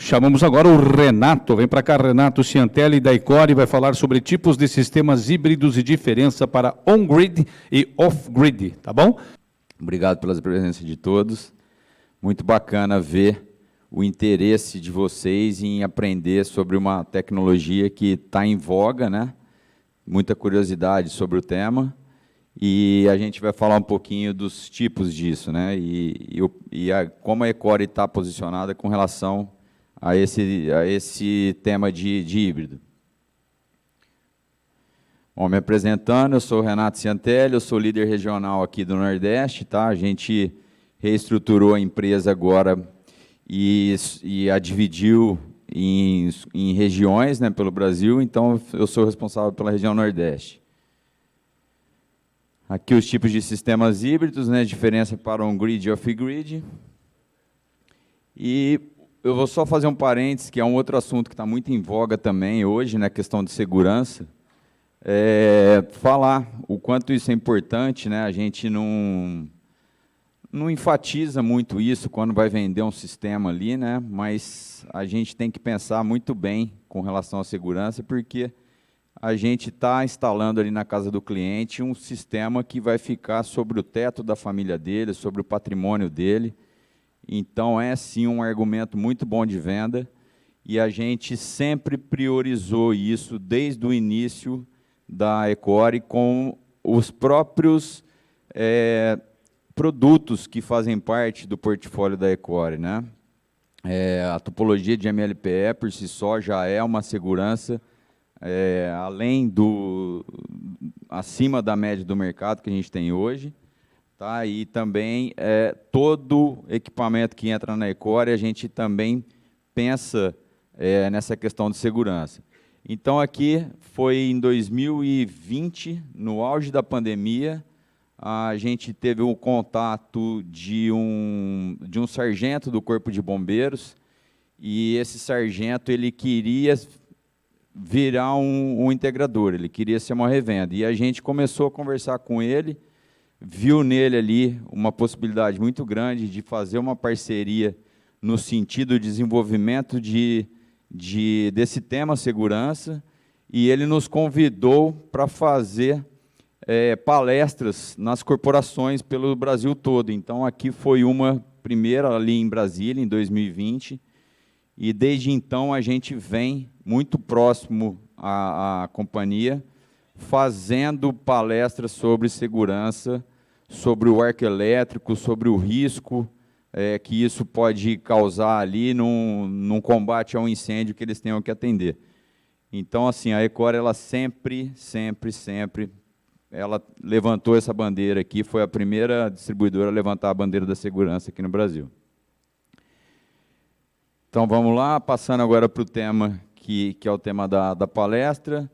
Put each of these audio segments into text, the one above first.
Chamamos agora o Renato. Vem para cá, Renato Ciantelli, da Ecore, vai falar sobre tipos de sistemas híbridos e diferença para on-grid e off-grid, tá bom? Obrigado pela presença de todos. Muito bacana ver o interesse de vocês em aprender sobre uma tecnologia que está em voga, né? Muita curiosidade sobre o tema. E a gente vai falar um pouquinho dos tipos disso, né? Como a Ecore está posicionada com relação a esse tema de híbrido. Bom, me apresentando, eu sou o Renato Ciantelli, eu sou líder regional aqui do Nordeste, tá? A gente reestruturou a empresa agora e a dividiu em regiões, né, pelo Brasil, então eu sou responsável pela região Nordeste. Aqui os tipos de sistemas híbridos, né, diferença para on-grid e off-grid. E eu vou só fazer um parênteses, que é um outro assunto que está muito em voga também hoje, né, questão de segurança. Falar o quanto isso é importante, né, a gente não enfatiza muito isso quando vai vender um sistema ali, né, mas a gente tem que pensar muito bem com relação à segurança, porque a gente está instalando ali na casa do cliente um sistema que vai ficar sobre o teto da família dele, sobre o patrimônio dele. Então, é sim um argumento muito bom de venda, e a gente sempre priorizou isso desde o início da Ecore com os próprios produtos que fazem parte do portfólio da Ecore, né? A topologia de MLPE, por si só, já é uma segurança além acima da média do mercado que a gente tem hoje. Tá? E também todo equipamento que entra na Ecore, a gente também pensa nessa questão de segurança. Então, aqui foi em 2020, no auge da pandemia, a gente teve um contato de um sargento do Corpo de Bombeiros, e esse sargento ele queria virar um integrador, ele queria ser uma revenda. E a gente começou a conversar com ele, viu nele ali uma possibilidade muito grande de fazer uma parceria no sentido de desenvolvimento desse tema segurança, e ele nos convidou para fazer palestras nas corporações pelo Brasil todo. Então, aqui foi uma primeira ali em Brasília, em 2020, e desde então a gente vem muito próximo à companhia, fazendo palestras sobre segurança, sobre o arco elétrico, sobre o risco que isso pode causar ali num combate ao incêndio que eles tenham que atender. Então, assim, a Ecore, ela sempre, ela levantou essa bandeira aqui, foi a primeira distribuidora a levantar a bandeira da segurança aqui no Brasil. Então, vamos lá, passando agora para o tema que é o tema da palestra.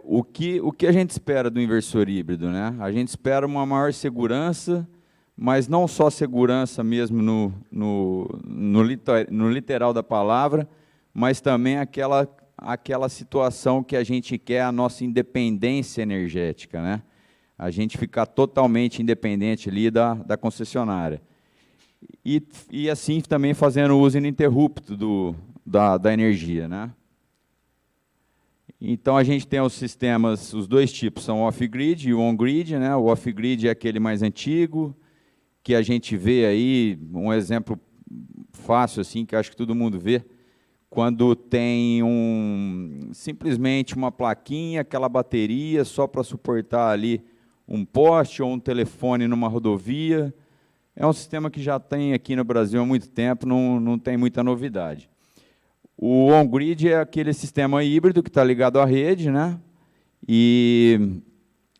O que a gente espera do inversor híbrido, né? A gente espera uma maior segurança, mas não só segurança mesmo no literal da palavra, mas também aquela situação que a gente quer, a nossa independência energética, né? A gente ficar totalmente independente ali da concessionária. E assim também fazendo uso ininterrupto da energia, né? Então, a gente tem os sistemas, os dois tipos, são o off-grid e o on-grid, né? O off-grid é aquele mais antigo, que a gente vê aí, um exemplo fácil, assim, que acho que todo mundo vê, quando tem simplesmente uma plaquinha, aquela bateria, só para suportar ali um poste ou um telefone numa rodovia. É um sistema que já tem aqui no Brasil há muito tempo, não tem muita novidade. O on-grid é aquele sistema híbrido que está ligado à rede, né? E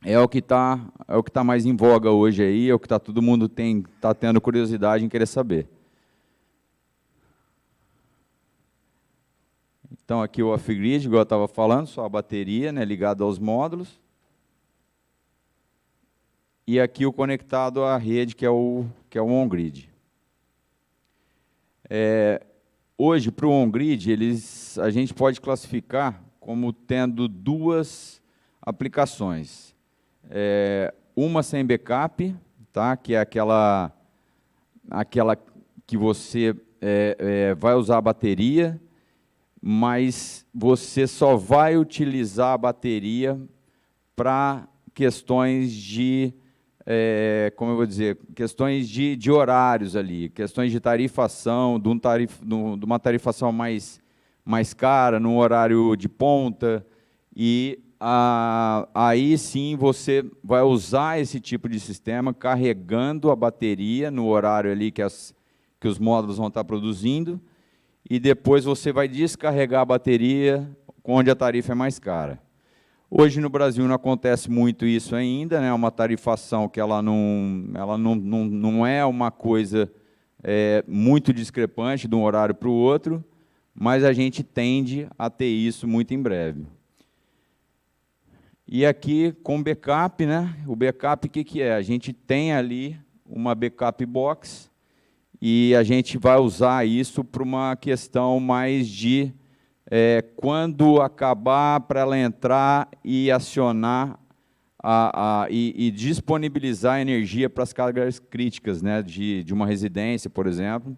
é o que tá mais em voga hoje aí, é o que todo mundo está tendo curiosidade em querer saber. Então, aqui o off-grid, igual eu estava falando, só a bateria, né, ligada aos módulos. E aqui o conectado à rede, que é o on-grid. Hoje, para o on-grid, a gente pode classificar como tendo duas aplicações. Uma sem backup, tá? Que é aquela que você vai usar a bateria, mas você só vai utilizar a bateria para questões de, como eu vou dizer, questões de horários ali, questões de tarifação, de uma tarifação mais cara, num horário de ponta, e aí sim você vai usar esse tipo de sistema carregando a bateria no horário ali que os módulos vão estar produzindo, e depois você vai descarregar a bateria onde a tarifa é mais cara. Hoje no Brasil não acontece muito isso ainda, né? Uma tarifação que ela não é uma coisa muito discrepante de um horário para o outro, mas a gente tende a ter isso muito em breve. E aqui com backup, né? O backup, o que é? A gente tem ali uma backup box e a gente vai usar isso para uma questão mais de quando acabar, para ela entrar e acionar e disponibilizar energia para as cargas críticas, né, de uma residência, por exemplo,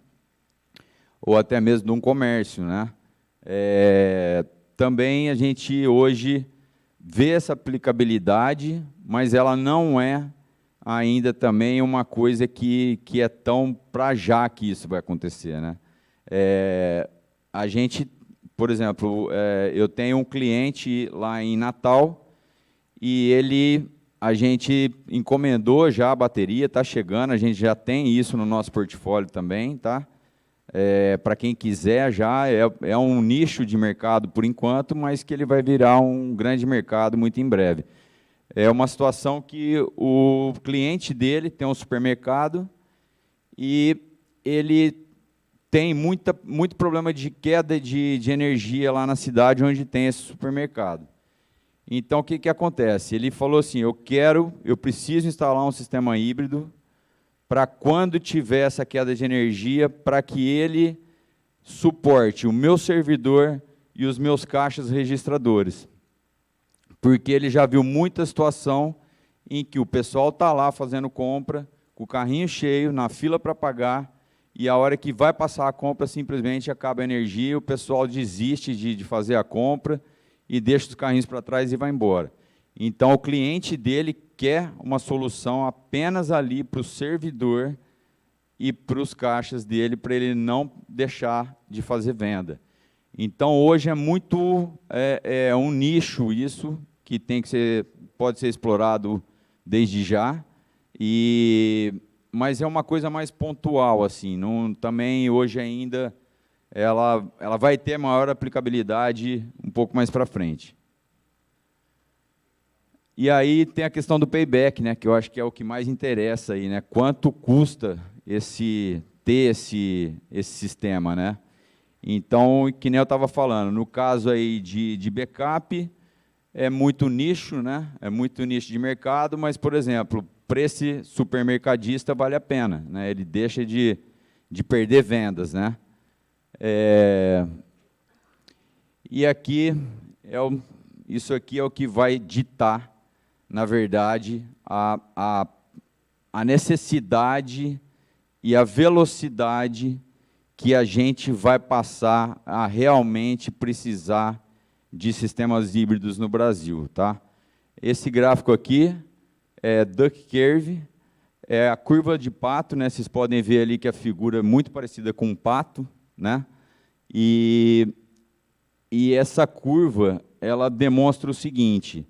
ou até mesmo de um comércio, né? Também a gente hoje vê essa aplicabilidade, mas ela não é ainda também uma coisa que é tão para já que isso vai acontecer, né? A gente, por exemplo, eu tenho um cliente lá em Natal e a gente encomendou já a bateria, está chegando, a gente já tem isso no nosso portfólio também, tá? Para quem quiser já, é um nicho de mercado por enquanto, mas que ele vai virar um grande mercado muito em breve. É uma situação que o cliente dele tem um supermercado e ele tem muito problema de queda de energia lá na cidade onde tem esse supermercado. Então, o que acontece? Ele falou assim, eu preciso instalar um sistema híbrido para quando tiver essa queda de energia, para que ele suporte o meu servidor e os meus caixas registradores. Porque ele já viu muita situação em que o pessoal está lá fazendo compra, com o carrinho cheio, na fila para pagar, e a hora que vai passar a compra, simplesmente acaba a energia, o pessoal desiste de fazer a compra e deixa os carrinhos para trás e vai embora. Então, o cliente dele quer uma solução apenas ali para o servidor e para os caixas dele, para ele não deixar de fazer venda. Então, hoje é muito um nicho isso, que pode ser explorado desde já, mas é uma coisa mais pontual, assim, também hoje ainda ela vai ter maior aplicabilidade um pouco mais para frente. E aí tem a questão do payback, né, que eu acho que é o que mais interessa aí, né? Quanto custa ter esse sistema, né? Então, que nem eu estava falando, no caso aí de backup, é muito nicho, né? É muito nicho de mercado, mas, por exemplo, para esse supermercadista vale a pena, né? Ele deixa de perder vendas, né? E aqui, isso aqui é o que vai ditar, na verdade, a necessidade e a velocidade que a gente vai passar a realmente precisar de sistemas híbridos no Brasil, tá? Esse gráfico aqui é Duck Curve, é a curva de pato, né? Vocês podem ver ali que a figura é muito parecida com um pato, né? E essa curva, ela demonstra o seguinte,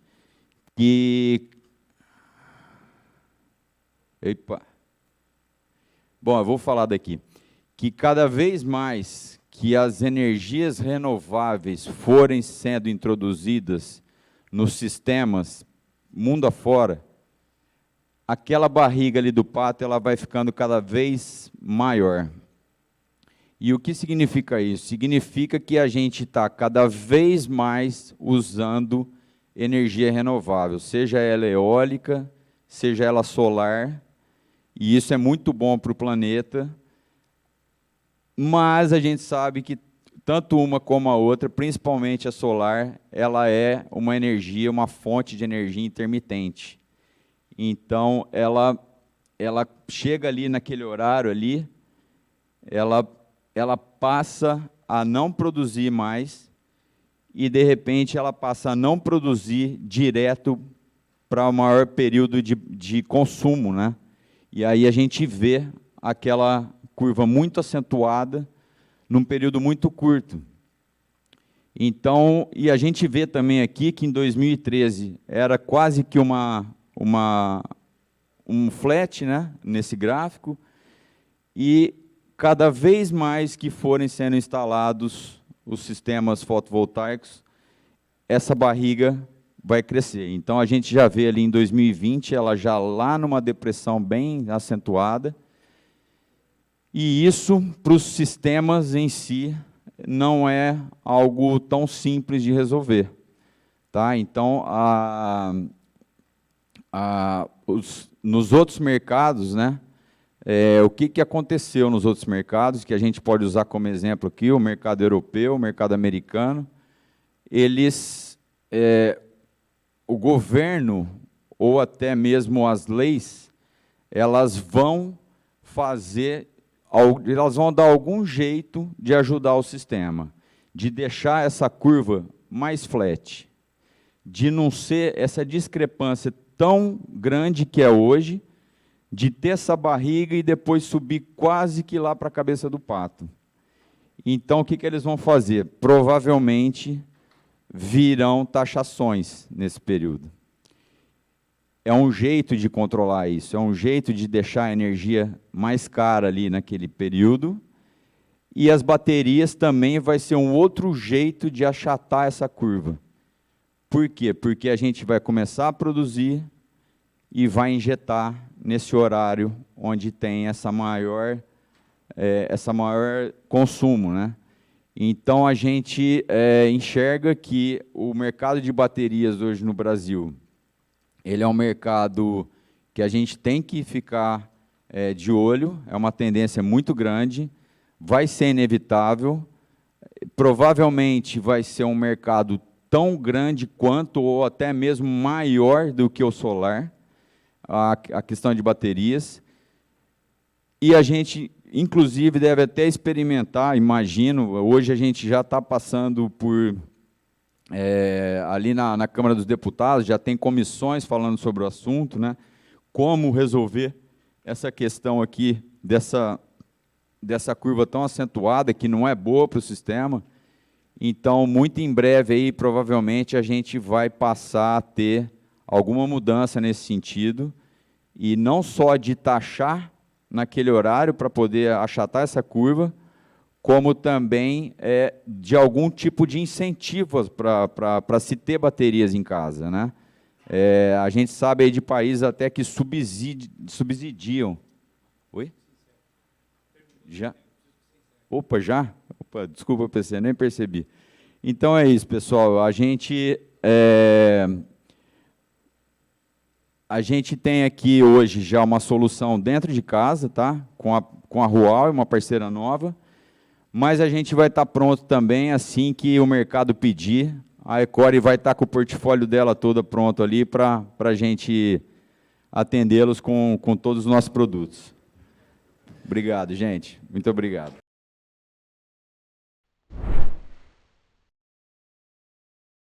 Bom, eu vou falar daqui. Que cada vez mais que as energias renováveis forem sendo introduzidas nos sistemas mundo afora, aquela barriga ali do pato ela vai ficando cada vez maior. E o que significa isso? Significa que a gente está cada vez mais usando energia renovável, seja ela eólica, seja ela solar, e isso é muito bom para o planeta, mas a gente sabe que tanto uma como a outra, principalmente a solar, ela é uma energia, uma fonte de energia intermitente. Então, ela chega ali naquele horário ali, ela ela passa a não produzir mais e, de repente, ela passa a não produzir direto para o maior período de consumo, né? E aí a gente vê aquela curva muito acentuada num período muito curto. Então, e a gente vê também aqui que em 2013 era quase que um flat, né, nesse gráfico, e cada vez mais que forem sendo instalados os sistemas fotovoltaicos, essa barriga vai crescer. Então, a gente já vê ali em 2020, ela já lá numa depressão bem acentuada, e isso, para os sistemas em si, não é algo tão simples de resolver. Tá? Então, nos outros mercados, né, o que aconteceu nos outros mercados, que a gente pode usar como exemplo aqui, o mercado europeu, o mercado americano, o governo, ou até mesmo as leis, elas vão dar algum jeito de ajudar o sistema, de deixar essa curva mais flat, de não ser essa discrepância tão grande que é hoje, de ter essa barriga e depois subir quase que lá para a cabeça do pato. Então, o que eles vão fazer? Provavelmente virão taxações nesse período. É um jeito de controlar isso, é um jeito de deixar a energia mais cara ali naquele período, e as baterias também vai ser um outro jeito de achatar essa curva. Por quê? Porque a gente vai começar a produzir e vai injetar nesse horário onde tem essa maior consumo, né? Então, a gente enxerga que o mercado de baterias hoje no Brasil, ele é um mercado que a gente tem que ficar de olho, é uma tendência muito grande, vai ser inevitável, provavelmente vai ser um mercado tão grande quanto, ou até mesmo maior do que o solar, a questão de baterias, e a gente, inclusive, deve até experimentar, imagino, hoje a gente já está passando por, ali na Câmara dos Deputados, já tem comissões falando sobre o assunto, né, como resolver essa questão aqui, dessa curva tão acentuada, que não é boa para o sistema. Então, muito em breve, aí, provavelmente, a gente vai passar a ter alguma mudança nesse sentido, e não só de taxar naquele horário para poder achatar essa curva, como também de algum tipo de incentivos para se ter baterias em casa, né? A gente sabe aí de países até que subsidiam. Oi? Já? Opa, já? Opa, desculpa, PC, nem percebi. Então é isso, pessoal. A gente tem aqui hoje já uma solução dentro de casa, tá? Com a Rual, uma parceira nova, mas a gente vai estar pronto também assim que o mercado pedir. A Ecore vai estar com o portfólio dela toda pronto ali para a gente atendê-los com todos os nossos produtos. Obrigado, gente. Muito obrigado.